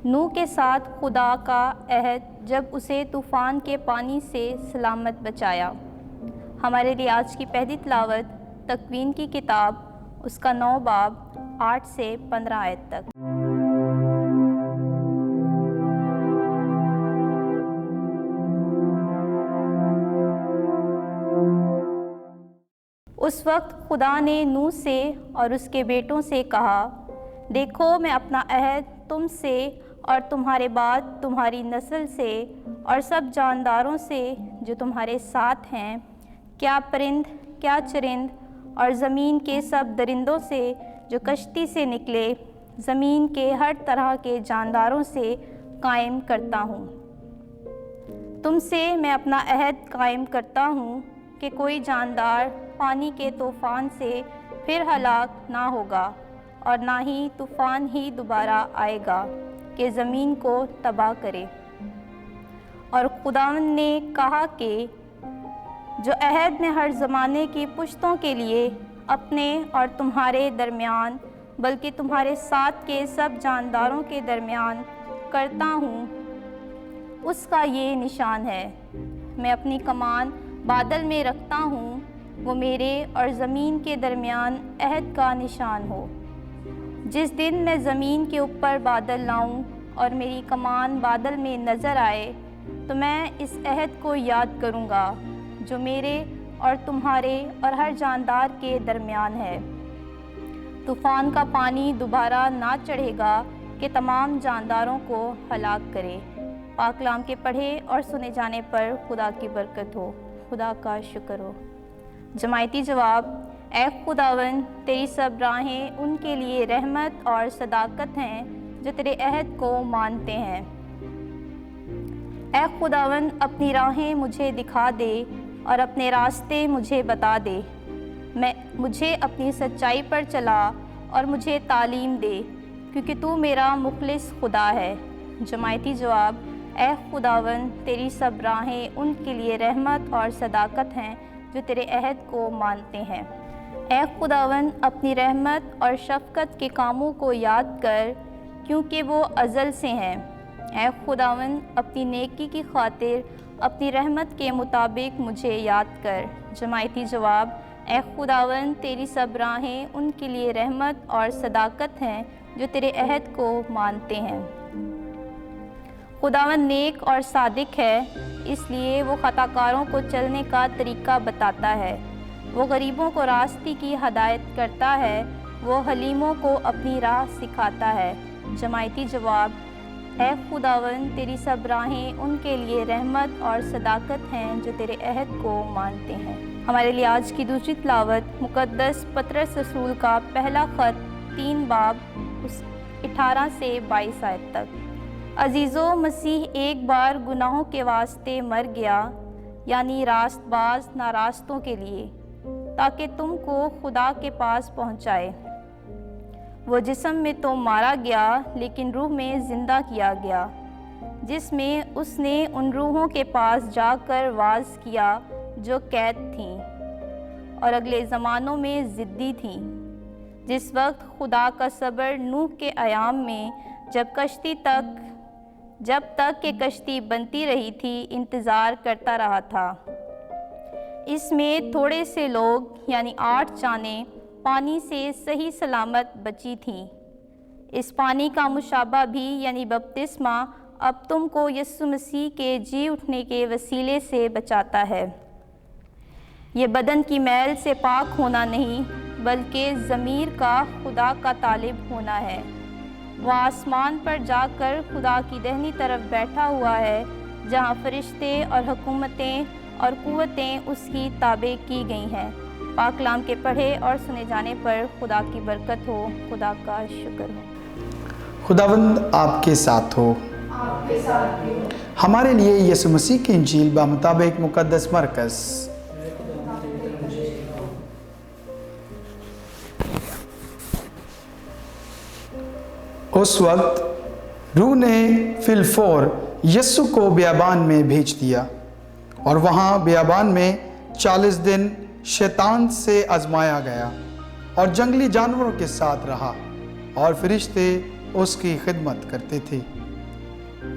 نوح کے ساتھ خدا کا عہد جب اسے طوفان کے پانی سے سلامت بچایا۔ ہمارے لیے آج کی پہلی تلاوت تکوین کی کتاب اس کا 9 باب 8 سے 15 آیت تک۔ اس وقت خدا نے نوح سے اور اس کے بیٹوں سے کہا، دیکھو میں اپنا عہد تم سے اور تمہارے بعد تمہاری نسل سے اور سب جانداروں سے جو تمہارے ساتھ ہیں، کیا پرند کیا چرند اور زمین کے سب درندوں سے جو کشتی سے نکلے، زمین کے ہر طرح کے جانداروں سے قائم کرتا ہوں۔ تم سے میں اپنا عہد قائم کرتا ہوں کہ کوئی جاندار پانی کے طوفان سے پھر ہلاک نہ ہوگا، اور نہ ہی طوفان ہی دوبارہ آئے گا کہ زمین کو تباہ کرے۔ اور خداوند نے کہا کہ جو عہد میں ہر زمانے کی پشتوں کے لیے اپنے اور تمہارے درمیان بلکہ تمہارے ساتھ کے سب جانداروں کے درمیان کرتا ہوں، اس کا یہ نشان ہے، میں اپنی کمان بادل میں رکھتا ہوں، وہ میرے اور زمین کے درمیان عہد کا نشان ہو۔ جس دن میں زمین کے اوپر بادل لاؤں اور میری کمان بادل میں نظر آئے، تو میں اس عہد کو یاد کروں گا جو میرے اور تمہارے اور ہر جاندار کے درمیان ہے۔ طوفان کا پانی دوبارہ نہ چڑھے گا کہ تمام جانداروں کو ہلاک کرے۔ پاک کلام کے پڑھے اور سنے جانے پر خدا کی برکت ہو۔ خدا کا شکر ہو۔ جماعتی جواب: اے خداوند، تیری سب راہیں ان کے لیے رحمت اور صداقت ہیں جو تیرے عہد کو مانتے ہیں۔ اے خداوند، اپنی راہیں مجھے دکھا دے اور اپنے راستے مجھے بتا دے۔ مجھے اپنی سچائی پر چلا اور مجھے تعلیم دے، کیونکہ تو میرا مخلص خدا ہے۔ جماعتی جواب: اے خداوند، تیری سب راہیں ان کے لیے رحمت اور صداقت ہیں جو تیرے عہد کو مانتے ہیں۔ اے خداوند، اپنی رحمت اور شفقت کے کاموں کو یاد کر، کیونکہ وہ ازل سے ہیں۔ اے خداوند، اپنی نیکی کی خاطر اپنی رحمت کے مطابق مجھے یاد کر۔ جماعتی جواب: اے خداوند، تیری سب راہیں ان کے لیے رحمت اور صداقت ہیں جو تیرے عہد کو مانتے ہیں۔ خداوند نیک اور صادق ہے، اس لیے وہ خطا کاروں کو چلنے کا طریقہ بتاتا ہے۔ وہ غریبوں کو راستے کی ہدایت کرتا ہے، وہ حلیموں کو اپنی راہ سکھاتا ہے۔ جماعتی جواب: اے خداوند، تیری سب راہیں ان کے لیے رحمت اور صداقت ہیں جو تیرے عہد کو مانتے ہیں۔ ہمارے لیے آج کی دوسری تلاوت مقدس پطرس رسول کا پہلا خط 3 باب 18 سے 22 آیت تک۔ عزیزو، مسیح ایک بار گناہوں کے واسطے مر گیا، یعنی راست باز ناراستوں کے لیے، تاکہ تم کو خدا کے پاس پہنچائے۔ وہ جسم میں تو مارا گیا، لیکن روح میں زندہ کیا گیا، جس میں اس نے ان روحوں کے پاس جا کر واعظ کیا جو قید تھیں اور اگلے زمانوں میں ضدی تھیں، جس وقت خدا کا صبر نوح کے ایام میں جب تک کہ کشتی بنتی رہی تھی انتظار کرتا رہا تھا۔ اس میں تھوڑے سے لوگ یعنی 8 جانیں پانی سے صحیح سلامت بچی تھیں۔ اس پانی کا مشابہ بھی یعنی بپتسمہ اب تم کو یسوع مسیح کے جی اٹھنے کے وسیلے سے بچاتا ہے۔ یہ بدن کی میل سے پاک ہونا نہیں، بلکہ ضمیر کا خدا کا طالب ہونا ہے۔ وہ آسمان پر جا کر خدا کی دہنی طرف بیٹھا ہوا ہے، جہاں فرشتے اور حکومتیں اور قوتیں اس کی تابع کی گئی ہیں۔ پاک کلام کے پڑھے اور سنے جانے پر خدا کی برکت ہو۔ خدا کا شکر ہو۔ خداوند آپ کے ساتھ ہو۔ ہمارے لیے یسوع مسیح کی انجیل بمطابق مقدس مرکز۔ اس وقت روح نے فی الفور یسوع کو بیابان میں بھیج دیا، اور وہاں بیابان میں 40 دن شیطان سے آزمایا گیا اور جنگلی جانوروں کے ساتھ رہا، اور فرشتے اس کی خدمت کرتے تھے۔